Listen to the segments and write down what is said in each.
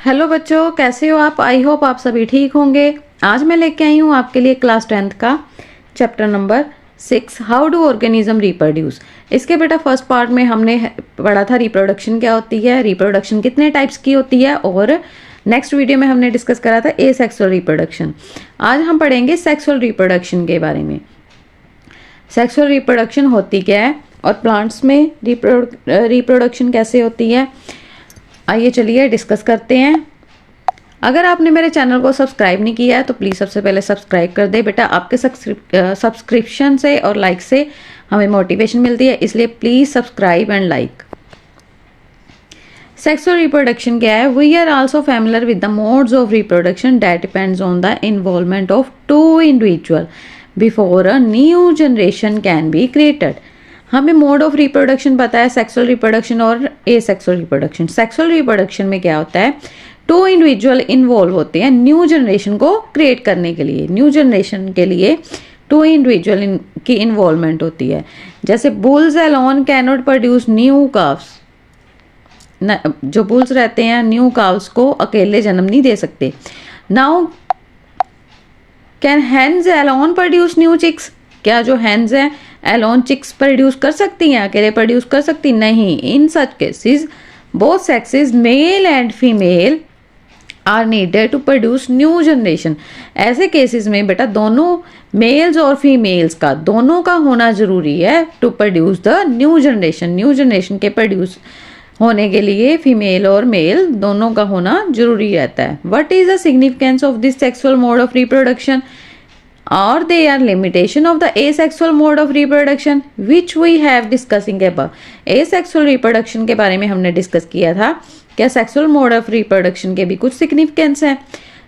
Hello बच्चों, कैसे हो आप। आई होप आप सभी ठीक होंगे। आज मैं लेके आई हूँ आपके लिए क्लास 10th का chapter number 6, how do organism reproduce. इसके बेटा फर्स्ट पार्ट में हमने पढ़ा था रिप्रोडक्शन क्या होती है, रिप्रोडक्शन कितने टाइप्स की होती है, और नेक्स्ट वीडियो में हमने डिस्कस करा था एसेक्सुअल रिप्रोडक्शन। आज हम पढ़ेंगे सेक्सुअल रिप्रोडक्शन के बारे में। सेक्सुअल रिप्रोडक्शन होती क्या है और प्लांट्स में रिप्रोडक्शन कैसे होती है, आइए चलिए डिस्कस करते हैं। अगर आपने मेरे चैनल को सब्सक्राइब नहीं किया है तो प्लीज़ सबसे पहले सब्सक्राइब कर दे बेटा। आपके सब्सक्रिप्शन से और लाइक से हमें मोटिवेशन मिलती है, इसलिए please subscribe and like. Sexual reproduction क्या है। We are also familiar with the modes of reproduction that depends on the involvement of two individual before a new generation can be created. हमें mode of reproduction पता है, sexual reproduction और asexual reproduction. Sexual reproduction में क्या होता है, to individual involve होते हैं न्यू जनरेशन को क्रिएट करने के लिए। न्यू जनरेशन के लिए टू इंडिविजुअल की इन्वॉल्वमेंट होती है। जैसे bulls alone can not produce new calves. जो बुल्स रहते हैं न्यू काव्स को अकेले जन्म नहीं दे सकते। Now can hens alone produce new chicks. क्या जो हेन्स हैं एलोन चिक्स प्रोड्यूस कर सकती हैं, अकेले प्रोड्यूस कर सकती नहीं। In such cases both sexes male and female are needed to produce new generation. ऐसे केसेस में बेटा दोनों मेल्स और फीमेल्स का दोनों का होना जरूरी है to produce the new generation. New generation के प्रोड्यूस होने के लिए फीमेल और मेल दोनों का होना जरूरी रहता है। What is the significance of this sexual mode of reproduction or they are limitation of the asexual mode of reproduction which we have discussing above। asexual reproduction के बारे में हमने डिस्कस किया था। क्या सेक्सुअल मोड ऑफ रिप्रोडक्शन के भी कुछ सिग्निफिकेंस है,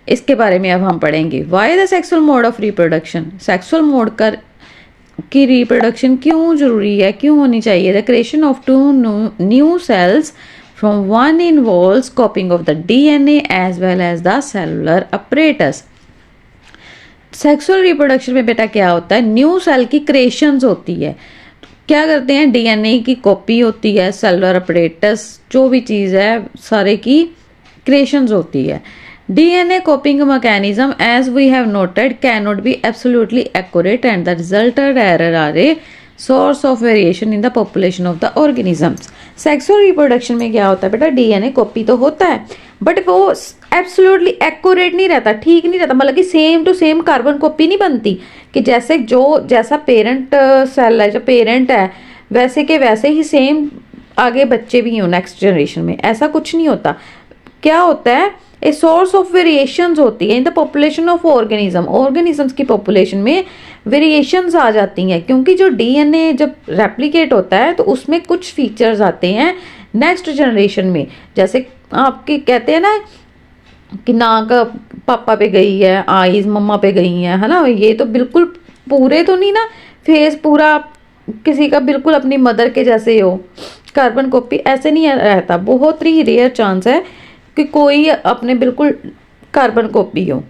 इसके बारे में अब हम पढ़ेंगे। Why the sexual mode of reproduction, sexual mode की रिप्रोडक्शन क्यों जरूरी है, क्यों होनी चाहिए। The creation of two new cells from one involves copying of the DNA as well as the cellular apparatus. Sexual reproduction में बेटा क्या होता है, न्यू सेल की क्रिएशंस होती है। क्या करते हैं, डीएनए की कॉपी होती है, सेलुलर अपरेटस जो भी चीज़ है सारे की क्रिएशंस होती है। DNA copying mechanism as we have noted can not be absolutely accurate and the resulted error are a source of variation in the population of the organisms. Sexual reproduction में क्या होता है बेटा, डीएनए कॉपी तो होता है but वो absolutely accurate नहीं रहता, ठीक नहीं रहता। मतलब कि same to same carbon copy नहीं बनती कि जैसा पेरेंट सेल है, जो पेरेंट है वैसे के वैसे ही सेम आगे बच्चे भी हो नेक्स्ट जनरेशन में, ऐसा कुछ नहीं होता। क्या होता है, ए सोर्स ऑफ वेरिएशंस होती है इन द पॉपुलेशन ऑफ ऑर्गेनिजम्स की पॉपुलेशन में वेरिएशंस आ जाती हैं, क्योंकि जो डीएनए जब रेप्लिकेट होता है तो उसमें कुछ फीचर्स आते हैं नेक्स्ट जनरेशन में। जैसे आपके कहते हैं ना कि नाक पापा पे गई है, आईज मम्मा पे गई है ना, ये तो बिल्कुल पूरे तो नहीं ना, फेस पूरा किसी का बिल्कुल अपनी मदर के जैसे हो, कार्बन कॉपी ऐसे नहीं रहता। बहुत ही रेयर चांस है कि कोई अपने बिल्कुल कार्बन कॉपी हो।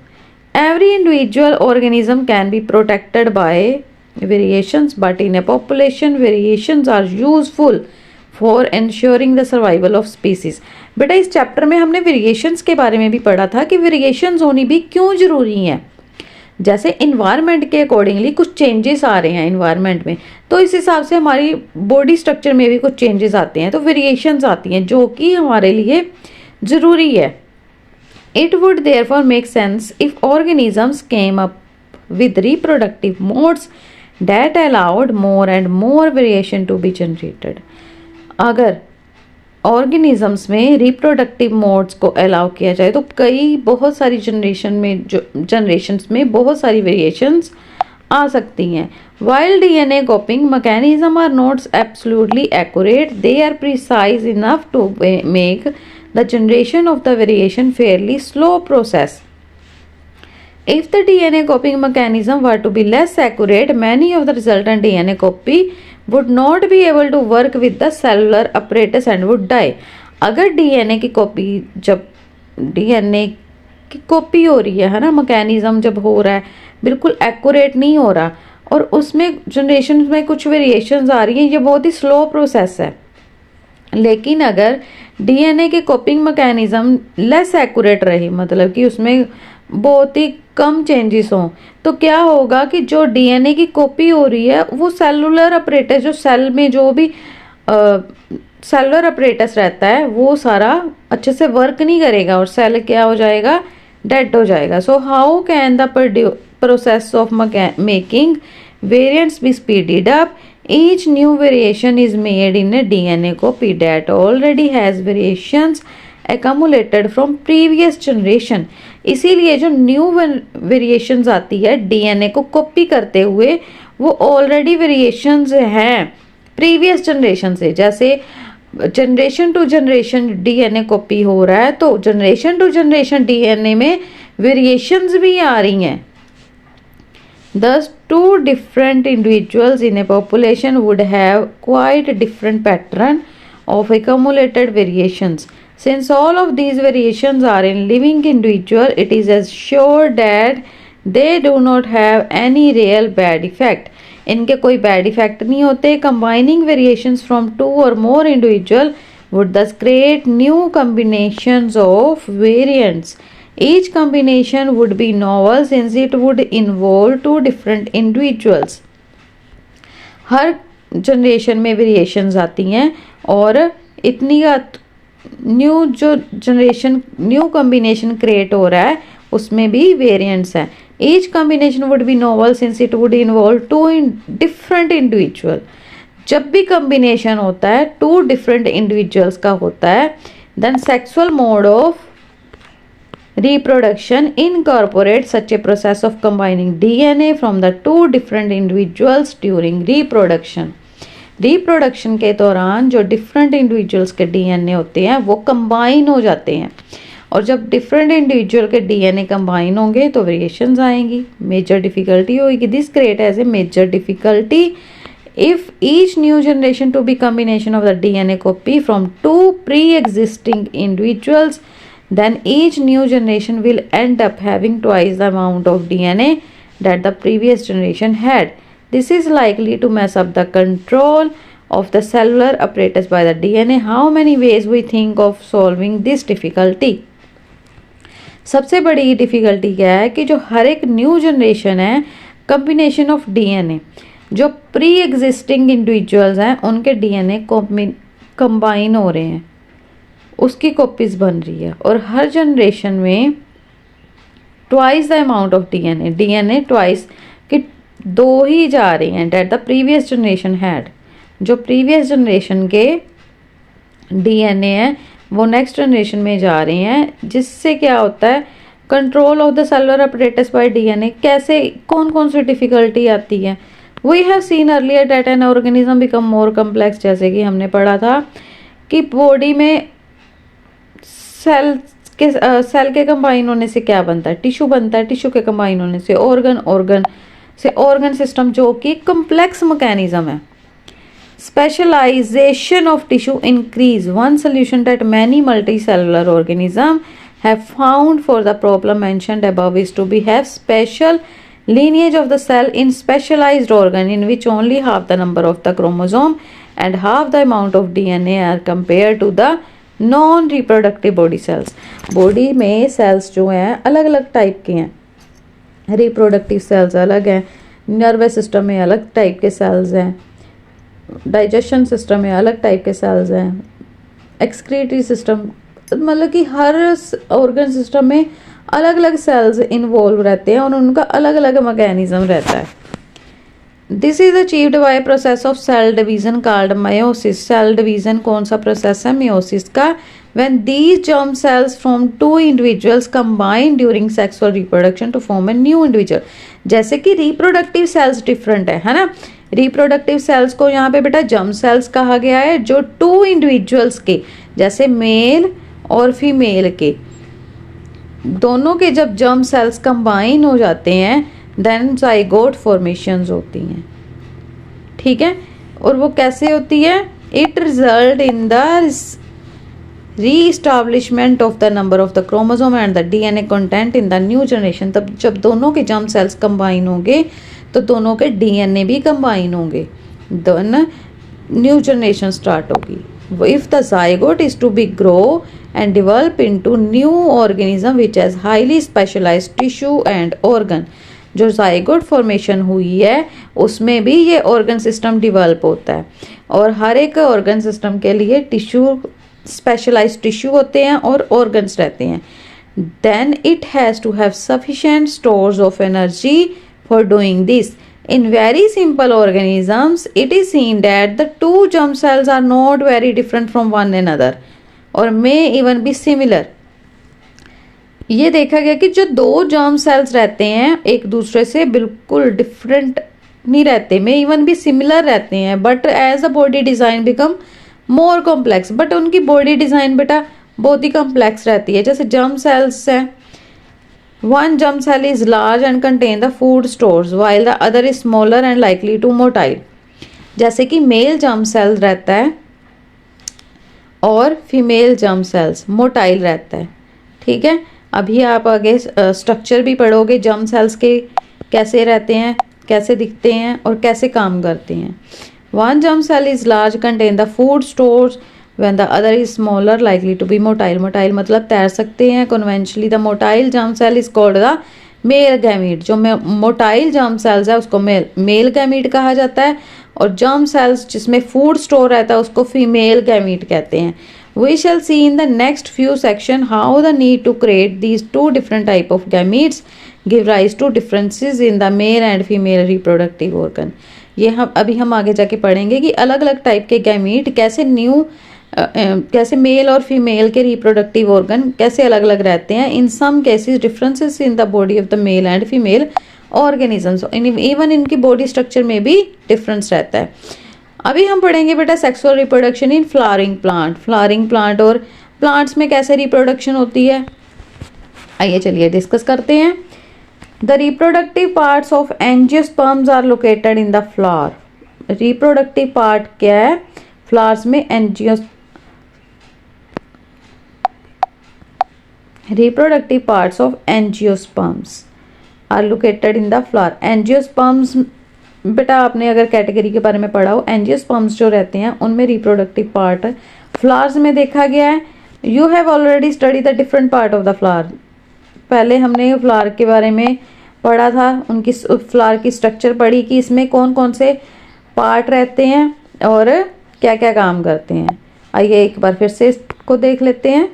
Every individual organism can be protected by variations but in a population variations are useful for ensuring the survival of species. बेटा इस चैप्टर में हमने वेरिएशंस के बारे में भी पढ़ा था कि वेरिएशंस होनी भी क्यों जरूरी हैं। जैसे इन्वायरमेंट के अकॉर्डिंगली कुछ चेंजेस आ रहे हैं इन्वायरमेंट में, तो इस हिसाब से हमारी बॉडी स्ट्रक्चर में भी कुछ चेंजेस आते हैं, तो वेरिएशंस आती हैं जो कि हमारे लिए जरूरी है। It would therefore make sense if organisms came up with reproductive modes that allowed more and more variation to be generated. अगर ऑर्गेनिजम्स में रिप्रोडक्टिव मोड्स को अलाउ किया जाए तो बहुत सारी जनरेशन्स में बहुत सारी वेरिएशंस आ सकती हैं। While DNA copying mechanism are not absolutely accurate, they are precise enough to make the generation of the variation fairly slow process. If the DNA copying mechanism were to be less accurate, many of the resultant DNA copy would not be able to work with the cellular apparatus and would die. अगर DNA की copy जब DNA की copy हो रही है ना, mechanism जब हो रहा है बिल्कुल एक्यूरेट नहीं हो रहा और उसमें जनरेशन में कुछ वेरिएशंस आ रही हैं, ये बहुत ही स्लो प्रोसेस है। लेकिन अगर डीएनए के कॉपिंग मैकेनिज्म लेस एक्यूरेट रही, मतलब कि उसमें बहुत ही कम चेंजेस हों, तो क्या होगा कि जो डीएनए की कॉपी हो रही है वो सेलुलर अपरेटस, जो सेल में जो भी सेलुलर अपरेटस रहता है वो सारा अच्छे से वर्क नहीं करेगा और सेल क्या हो जाएगा, डेड हो जाएगा. So how can the process of making variants be speeded up? Each new variation is made in a DNA copy that already has variations accumulated from previous generation. इसीलिए जो न्यू वेरिएशंस आती है DNA को copy करते हुए वो already variations हैं previous generation से. जैसे generation to generation DNA copy हो रहा है तो जनरेशन टू जनरेशन डीएनए में वेरिएशंस भी आ रही हैं. Thus, two different individuals in a population would have quite a different pattern of accumulated variations. Since all of these variations are in living individual, it is assured that they do not have any real bad effect. इनके कोई bad effect नहीं होते. Combining variations from two or more individual would thus create new combinations of variants. Each combination would be novel since it would involve two different individuals. Her generation में variations आती हैं और इतनी new जो generation new combination create हो रहा है उसमें भी वेरिएंट्स हैं. Each combination would be novel since it would involve two different individual. जब भी कॉम्बिनेशन होता है टू डिफरेंट इंडिविजुअल्स का होता है, then sexual mode of reproduction incorporates such a process of combining DNA from the two different individuals during reproduction. Reproduction के दौरान जो डिफरेंट इंडिविजुअल्स के डीएनए होते हैं वो कंबाइन हो जाते हैं और जब डिफरेंट इंडिविजुअल के डीएनए कंबाइन होंगे तो वेरिएशंस आएंगी. मेजर डिफिकल्टी होगी. This create as a major difficulty if each new generation to be combination of the DNA copy from two pre-existing individuals, then each new generation will end up having twice the amount of DNA that the previous generation had. This is likely to mess up the control of the cellular apparatus by the DNA. How many ways we think of solving this difficulty? सबसे बड़ी difficulty क्या है कि जो हर एक new generation है combination of DNA, जो pre existing individuals हैं उनके डीएनए कंबाइन हो रहे हैं, उसकी कॉपीज़ बन रही है और हर जनरेशन में twice the amount of DNA twice कि दो ही जा रही हैं that the previous generation had. जो प्रीवियस जनरेशन के डीएनए हैं वो नेक्स्ट जनरेशन में जा रहे हैं, जिससे क्या होता है control of the cellular apparatus by DNA. कैसे कौन कौन सी डिफ़िकल्टी आती है? We have seen earlier that an organism become more complex. जैसे कि हमने पढ़ा था कि बॉडी में सेल के कंबाइन होने से क्या बनता है, टिश्यू बनता है. टिश्यू के कंबाइन होने से ऑर्गन सिस्टम, जो कि कम्प्लेक्स मैकेनिज्म है. Specialization of tissue increase. One solution that many multicellular organism have found for the problem mentioned above is to be have special lineage of the cell in specialized organ in which only half the number of the chromosome and half the amount of DNA are compared to the non reproductive body cells. Body में sales जो हैं अलग अलग type के हैं. Reproductive cells अलग हैं, nervous system में अलग टाइप के सेल्स हैं, डाइजेशन सिस्टम में अलग टाइप के सेल्स हैं, एक्सक्रीटरी सिस्टम, मतलब कि हर ऑर्गन सिस्टम में अलग अलग सेल्स इन्वॉल्व रहते हैं और उनका अलग अलग मैकेनिज्म रहता है. This is achieved by process of cell division called meiosis. Cell division कौन सा प्रोसेस है? मायोसिस का. When these germ cells from two individuals combine during sexual reproduction to form a new individual. जैसे कि reproductive cells different है ना. Reproductive cells को यहाँ पे बेटा जर्म सेल्स कहा गया है, जो टू इंडिविजुअल्स के, जैसे मेल और फीमेल के, दोनों के जब जर्म सेल्स कंबाइन हो जाते हैं देन जाइगोट फॉर्मेशंस होती हैं. ठीक है, और वो कैसे होती है? It result in the reestablishment of the number of the chromosome and the DNA content in the new generation. तब जब दोनों के जर्म सेल्स कंबाइन होंगे तो दोनों के डीएनए भी कंबाइन होंगे, देन न्यू जनरेशन स्टार्ट होगी. if the zygote is to be grow and develop into new organism which has highly specialized tissue and organ, जो zygote formation हुई है उसमें भी ये organ system develop होता है और हर एक organ system के लिए tissue specialized tissue होते हैं और organs रहते हैं. Then it has to have sufficient stores of energy for doing this. In very simple organisms, it is seen that the two germ cells are not very different from one another or may even be similar. ये देखा गया कि जो दो germ cells रहते हैं एक दूसरे से बिल्कुल डिफरेंट नहीं रहते, में इवन भी सिमिलर रहते हैं, but as a body design become more complex. But उनकी बॉडी डिजाइन बेटा बहुत ही कॉम्प्लेक्स रहती है. जैसे जर्म सेल्स हैं, one germ cell is large and contain the food stores while the other is smaller and likely to motile. जैसे कि मेल जर्म सेल रहता है और फीमेल जर्म सेल्स मोटाइल रहता है. ठीक है, अभी आप आगे स्ट्रक्चर भी पढ़ोगे जर्म सेल्स के कैसे रहते हैं, कैसे दिखते हैं और कैसे काम करते हैं. One germ cell is large contain the food stores when the other is smaller likely to be motile. Motile मतलब तैर सकते हैं. Conventionally the motile germ cell is called the male gamete. जो motile germ cells है उसको male gamete कहा जाता है और germ cells जिसमें food store रहता है उसको female gamete कहते हैं. We shall see in the next few section how the need to create these two different type of gametes give rise to differences in the male and female reproductive organ. ये हम आगे जाके पढ़ेंगे कि अलग अलग टाइप के gamete कैसे मेल और फीमेल के रिप्रोडक्टिव ऑर्गन कैसे अलग अलग रहते हैं. In some cases differences in the body of the male and female organisms, even इनकी बॉडी स्ट्रक्चर में भी डिफरेंस रहता है. अभी हम पढ़ेंगे बेटा sexual reproduction in flowering plant. Flowering plant और प्लांट्स में कैसे रिप्रोडक्शन होती है, आइए चलिए डिस्कस करते हैं. The reproductive parts of angiosperms are located in the flower. Reproductive part क्या है फ्लावर्स में? reproductive parts of angiosperms are located in the flower. angiosperms बेटा आपने अगर कैटेगरी के बारे में पढ़ा हो, एंजियोस्पर्म्स जो रहते हैं उनमें रिप्रोडक्टिव पार्ट फ्लावर्स में देखा गया है. You have already study the different part of the flower. पहले हमने फ्लावर के बारे में पढ़ा था, उनकी फ्लावर की स्ट्रक्चर पढ़ी कि इसमें कौन कौन से पार्ट रहते हैं और क्या क्या काम करते हैं. आइए एक बार फिर से इसको देख लेते हैं.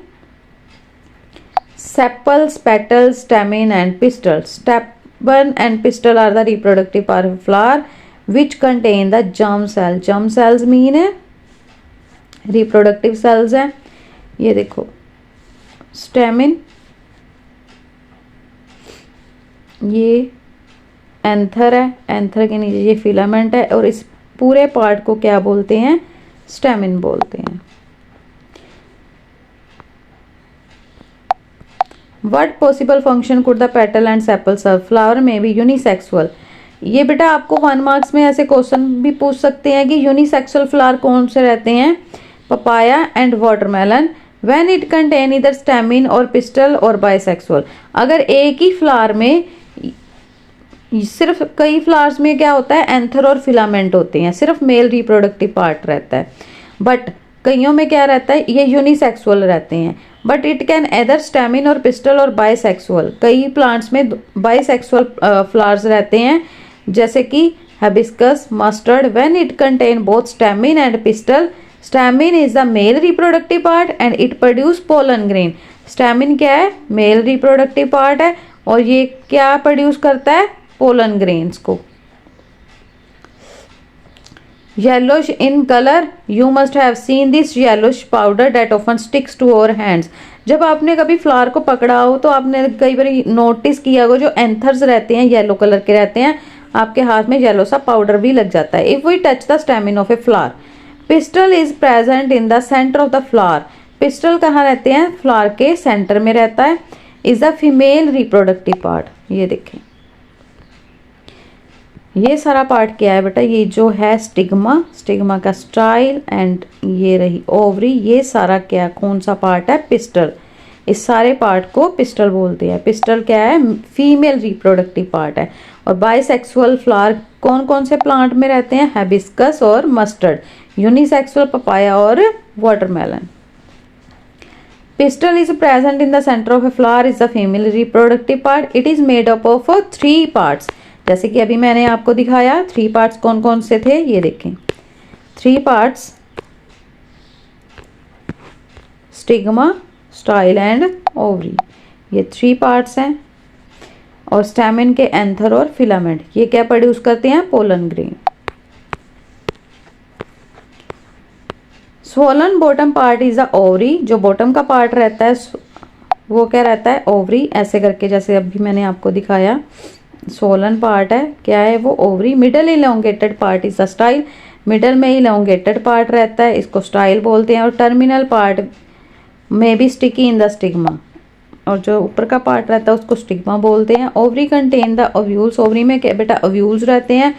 Sepals, petals, stamen and pistils. Stamen and pistil are the reproductive part of flower which contain the germ cell. Germ cells mean है reproductive cells है. ये देखो stamen, ये एंथर है, एंथर के नीचे ये फिलामेंट है और इस पूरे पार्ट को क्या बोलते हैं? स्टेमिन बोलते हैं. What possible function could the petal and sepal serve? Flower may be unisexual. ये बेटा आपको 1 मार्क्स में ऐसे क्वेश्चन भी पूछ सकते हैं कि यूनिसेक्सुअल फ्लावर कौन से रहते हैं? Papaya and watermelon. When it contain either stamen और पिस्टल और बाइसेक्सुअल. अगर एक ही फ्लावर में सिर्फ कई फ्लावर्स में क्या होता है? एंथर और फिलामेंट होते हैं, सिर्फ मेल रिप्रोडक्टिव पार्ट रहता है. बट कईयों में क्या रहता है? ये यूनिसेक्सुअल रहते हैं. But it can either stamen और पिस्टल और बाइसेक्सुअल. कई प्लांट्स में बाइसेक्सुअल फ्लावर्स रहते हैं जैसे कि hibiscus, mustard. When it contain both stamen and pistol. Stamen is the male reproductive part and it produce pollen grain. Stamen क्या है? मेल रिप्रोडक्टिव पार्ट है और ये क्या प्रोड्यूस करता है? पोलन ग्रेन्स को. Yellowish in color, you must have seen this yellowish powder that often sticks to our hands. जब आपने कभी फ्लावर को पकड़ा हो तो आपने कई बार नोटिस किया होगा जो एंथर्स रहते हैं येलो कलर के रहते हैं, आपके हाथ में येलो सा पाउडर भी लग जाता है. If we touch the stamen of a flower, pistil is present in the center of the flower. Pistol कहाँ रहते हैं? फ्लावर के सेंटर में रहता है. Is the female reproductive part. ये देखें ये सारा पार्ट क्या है बेटा? ये जो है स्टिग्मा, स्टिग्मा का स्टाइल एंड ये रही ओवरी. ये सारा क्या कौन सा पार्ट है? पिस्टल. इस सारे पार्ट को पिस्टल बोलते हैं. पिस्टल क्या है? फीमेल रिप्रोडक्टिव पार्ट है और बाइसेक्सुअल फ्लावर कौन कौन से प्लांट में रहते हैं? हैबिस्कस और मस्टर्ड। यूनिसेक्सुअल पपाया और watermelon. Pistil is present in the center of a flower is the female reproductive part. It is made up of 3 parts. जैसे कि अभी मैंने आपको दिखाया 3 parts कौन कौन से थे, ये देखें 3 parts stigma, style and ovary, ये 3 parts हैं। और स्टैमेन के एंथर और फिलामेंट, ये क्या प्रोड्यूस करते हैं? Pollen grain. Swollen bottom part is the ovary, जो बॉटम का पार्ट रहता है वो क्या रहता है? ओवरी। ऐसे करके जैसे अभी मैंने आपको दिखाया स्वोलन पार्ट है, क्या है वो? Ovary. Middle elongated part is the style, middle में इलोंगेटेड पार्ट रहता है, इसको स्टाइल बोलते हैं। और टर्मिनल पार्ट में भी स्टिकी इन द स्टिग्मा, और जो ऊपर का पार्ट रहता है उसको स्टिग्मा बोलते हैं। Ovary contain the ovules, ovary में क्या बेटा? ओव्यूल्स रहते हैं।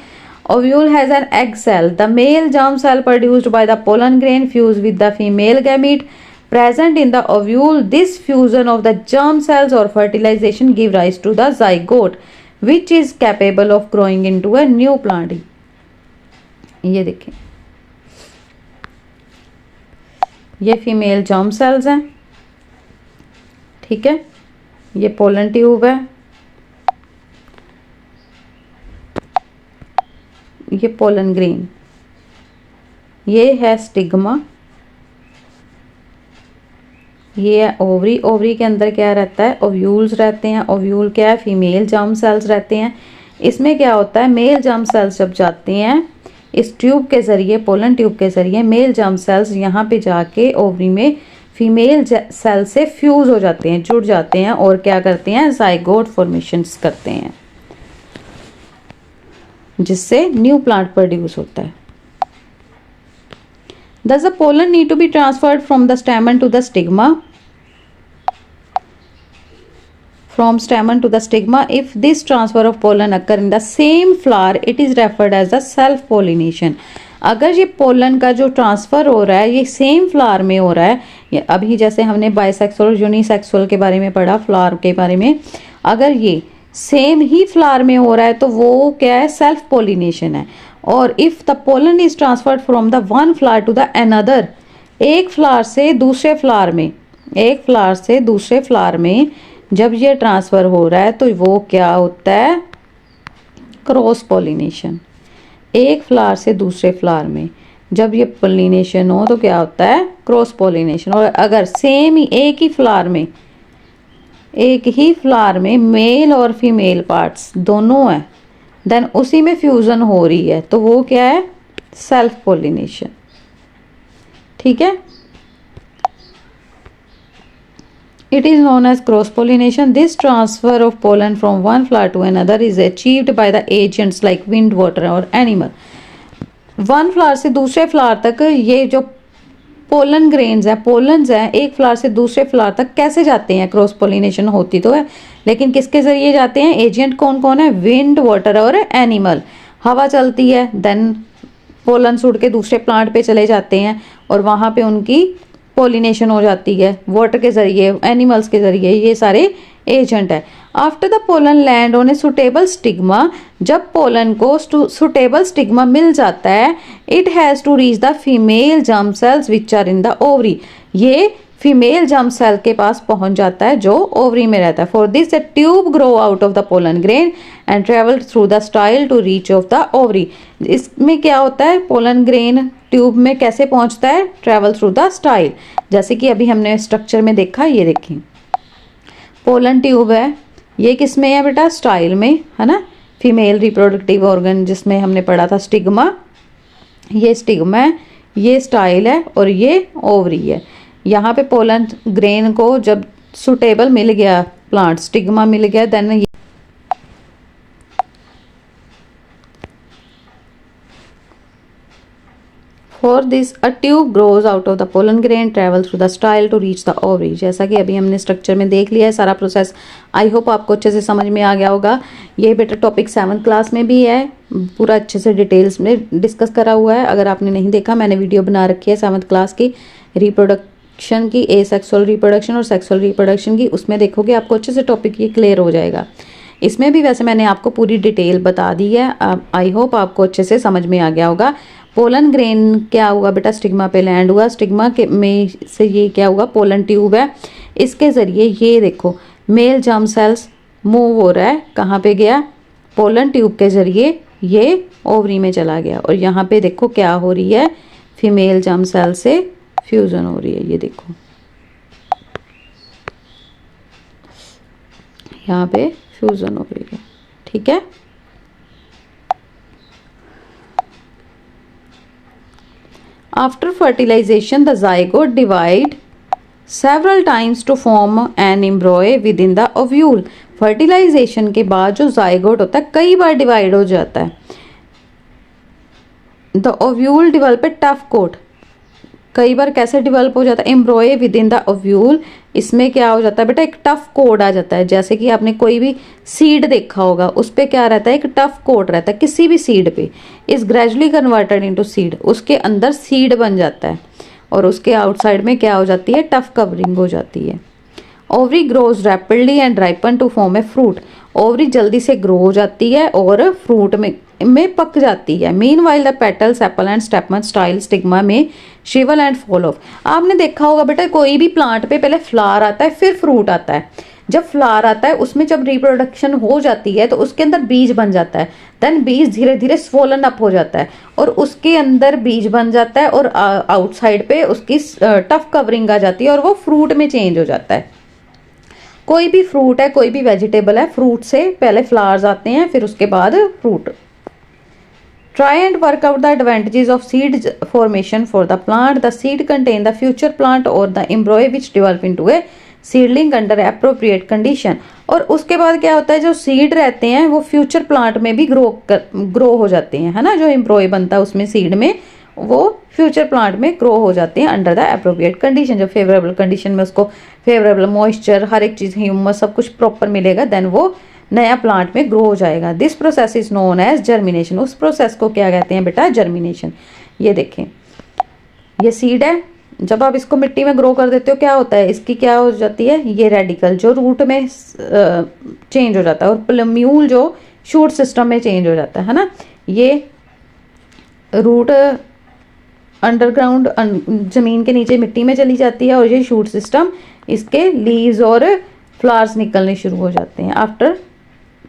Ovule has an egg cell. The male germ cell produced by the pollen grain fuse with the female gamete present in the ovule. This fusion of the germ cells or fertilization give rise to the zygote, which is capable of growing into a new plant. ये देखें, ये female germ cells हैं, ठीक है। ये pollen tube है, ये pollen grain, ये है स्टिग्मा, ये है ओवरी। ओवरी के अंदर क्या रहता है? ओव्यूल्स रहते हैं। ओव्यूल क्या है? फीमेल जर्म सेल्स रहते हैं। इसमें क्या होता है? मेल जर्म सेल्स जब जाते हैं इस ट्यूब के जरिए, पोलन ट्यूब के जरिए, मेल जर्म सेल्स यहाँ पे जाके ओवरी में फीमेल सेल से फ्यूज हो जाते हैं, जुड़ जाते हैं, और क्या करते हैं? जाइगोट फॉर्मेशंस करते हैं, जिससे न्यू प्लांट प्रोड्यूस होता है। Does the pollen need to be transferred from the stamen to the stigma? From stamen to the stigma, if this transfer of pollen occur in the same flower, it is referred as the self pollination. अगर ये pollen का जो transfer हो रहा है ये same flower में हो रहा है, अभी जैसे हमने बाइसेक्सुअल और यूनिसेक्सुअल के बारे में पढ़ा, फ्लावर के बारे में, अगर ये सेम ही फ्लावर में हो रहा है तो वो क्या है? सेल्फ पोलिनेशन है। और if the pollen is transferred from the one flower to the another, एक फ्लावर से दूसरे फ्लावर में, एक फ्लावर से दूसरे फ्लावर में जब ये ट्रांसफर हो रहा है तो वो क्या होता है? Cross pollination. एक फ्लावर से दूसरे फ्लावर में जब ये पोलिनेशन हो तो क्या होता है? Cross pollination. और अगर सेम ही एक ही फ्लावर में मेल और फीमेल पार्ट्स दोनों हैं, देन उसी में फ्यूजन हो रही है तो वो क्या है? सेल्फ पोलिनेशन, ठीक है। It is known as cross pollination. This transfer of pollen from one flower to another is achieved by the agents like wind, water और animal. वन फ्लावर से दूसरे फ्लावर तक ये जो पोलन ग्रेन्स है, pollens हैं, एक फ्लावर से दूसरे फ्लावर तक कैसे जाते हैं? क्रॉस पोलिनेशन होती तो है, लेकिन किसके जरिए जाते हैं? एजेंट कौन कौन है? विंड, वाटर और एनिमल। हवा चलती है, देन पोलन उड़ के दूसरे प्लांट पे चले जाते हैं और वहाँ पे उनकी पोलिनेशन हो जाती है, वाटर के जरिए, एनिमल्स के जरिए, ये सारे एजेंट है। After the pollen land on a suitable stigma, जब पोलन को सुटेबल स्टिग्मा मिल जाता है, it has to reach the female germ cells which are in the ovary, ये फीमेल जर्म सेल के पास पहुंच जाता है जो ओवरी में रहता है। For this the tube grow out of the pollen grain and travel through the style to reach of the ovary. इसमें क्या होता है? पोलन ग्रेन ट्यूब में कैसे पहुंचता है? ट्रेवल थ्रू द स्टाइल, जैसे कि अभी हमने स्ट्रक्चर में देखा। ये देखिए पोलन ट्यूब है, ये किस में है बेटा? स्टाइल में, है ना। फीमेल रिप्रोडक्टिव ऑर्गन जिसमें हमने पढ़ा था स्टिग्मा, ये स्टिग्मा है, ये स्टाइल है और ये ओवरी है। यहाँ पे पोलन ग्रेन को जब सुटेबल मिल गया प्लांट, स्टिग्मा मिल गया, then For this, a tube grows out of the pollen grain, travel through the style to reach the ovary. जैसा कि अभी हमने स्ट्रक्चर में देख लिया है सारा प्रोसेस। आई होप आपको अच्छे से समझ में आ गया होगा। ये बेटा टॉपिक 7th क्लास में भी है, पूरा अच्छे से डिटेल्स में डिस्कस करा हुआ है। अगर आपने नहीं देखा, मैंने वीडियो बना रखी है 7th क्लास की रिप्रोडक्शन की, ए सेक्सुअल रिप्रोडक्शन और सेक्सुअल रिप्रोडक्शन की, उसमें देखोगे आपको अच्छे से टॉपिक ये क्लियर हो जाएगा। इसमें भी वैसे मैंने आपको पूरी डिटेल बता दी है, आई होप आपको अच्छे से समझ में आ गया होगा। पोलन ग्रेन क्या हुआ बेटा, स्टिग्मा पे लैंड हुआ, स्टिग्मा के में से ये क्या हुआ, पोलन ट्यूब है, इसके ज़रिए ये देखो मेल जर्म सेल्स मूव हो रहा है, कहाँ पे गया, पोलन ट्यूब के ज़रिए ये ओवरी में चला गया, और यहाँ पे देखो क्या हो रही है, फीमेल जर्म सेल से फ्यूज़न हो रही है, ये देखो यहाँ पे फ्यूज़न हो रही है, ठीक है। After fertilization, the zygote divide several times to form an embryo within the ovule. Fertilisation के बाद जो जाइगोट होता है कई बार डिवाइड हो जाता है। The ovule develop a tough coat, कई बार कैसे डेवलप हो जाता है, embryo within the ovule, इसमें क्या हो जाता है बेटा, एक टफ कोड आ जाता है। जैसे कि आपने कोई भी सीड देखा होगा, उस पर क्या रहता है, एक टफ कोड रहता है किसी भी सीड पे, is gradually converted into seed, उसके अंदर सीड बन जाता है और उसके आउटसाइड में क्या हो जाती है, टफ कवरिंग हो जाती है। Ovary grows rapidly and ripen to form a fruit, ovary जल्दी से ग्रो हो जाती है और फ्रूट में पक जाती है। Meanwhile the petal sepal and stamen style stigma में शिवल एंड फॉल ऑफ। आपने देखा होगा बेटा कोई भी प्लांट पे पहले फ्लावर आता है फिर फ्रूट आता है, जब फ्लावर आता है उसमें जब रिप्रोडक्शन हो जाती है तो उसके अंदर बीज बन जाता है, देन बीज धीरे धीरे स्वोलन अप हो जाता है और उसके अंदर बीज बन जाता है और आउटसाइड पे उसकी टफ कवरिंग आ जाती है और वो फ्रूट में चेंज हो जाता है। कोई भी फ्रूट है, कोई भी वेजिटेबल है, फ्रूट से पहले फ्लावर्स आते हैं फिर उसके बाद fruit. Try and work out the advantages of seed formation for the plant. The seed contain the future plant or the embryo which develop into a seedling under appropriate condition. और उसके बाद क्या होता है, जो सीड रहते हैं वो फ्यूचर प्लांट में भी ग्रो हो जाते हैं, है ना, जो एम्ब्रॉय बनता है उसमें सीड में वो फ्यूचर प्लांट में ग्रो हो जाते हैं अंडर द अप्रोप्रिएट कंडीशन। जब फेवरेबल कंडीशन में उसको फेवरेबल मॉइस्चर, हर एक चीज़, ह्यूमस, सब कुछ प्रॉपर मिलेगा, देन वो नया प्लांट में ग्रो हो जाएगा। This process is known as germination. उस प्रोसेस को क्या कहते हैं बेटा, जर्मिनेशन। ये देखें, ये सीड है, जब आप इसको मिट्टी में ग्रो कर देते हो क्या होता है, इसकी क्या हो जाती है, ये रेडिकल जो रूट में चेंज हो जाता है और प्लम्यूल जो शूट सिस्टम में चेंज हो जाता है ना। ये रूट अंडरग्राउंड जमीन के नीचे मिट्टी में चली जाती है और ये शूट सिस्टम, इसके लीव्स और फ्लावर्स निकलने शुरू हो जाते हैं आफ्टर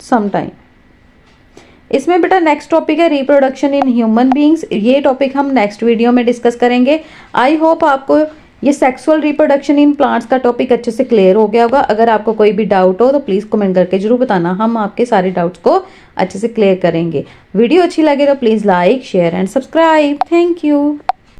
सम टाइम। इसमें बेटा नेक्स्ट टॉपिक है रिप्रोडक्शन इन ह्यूमन बीइंग्स। ये टॉपिक हम नेक्स्ट वीडियो में डिस्कस करेंगे। आई होप आपको ये सेक्सुअल रिप्रोडक्शन इन प्लांट्स का टॉपिक अच्छे से क्लियर हो गया होगा। अगर आपको कोई भी डाउट हो तो प्लीज़ कमेंट करके जरूर बताना, हम आपके सारे डाउट्स को अच्छे से क्लियर करेंगे। वीडियो अच्छी लगे तो please like, share and subscribe. Thank you.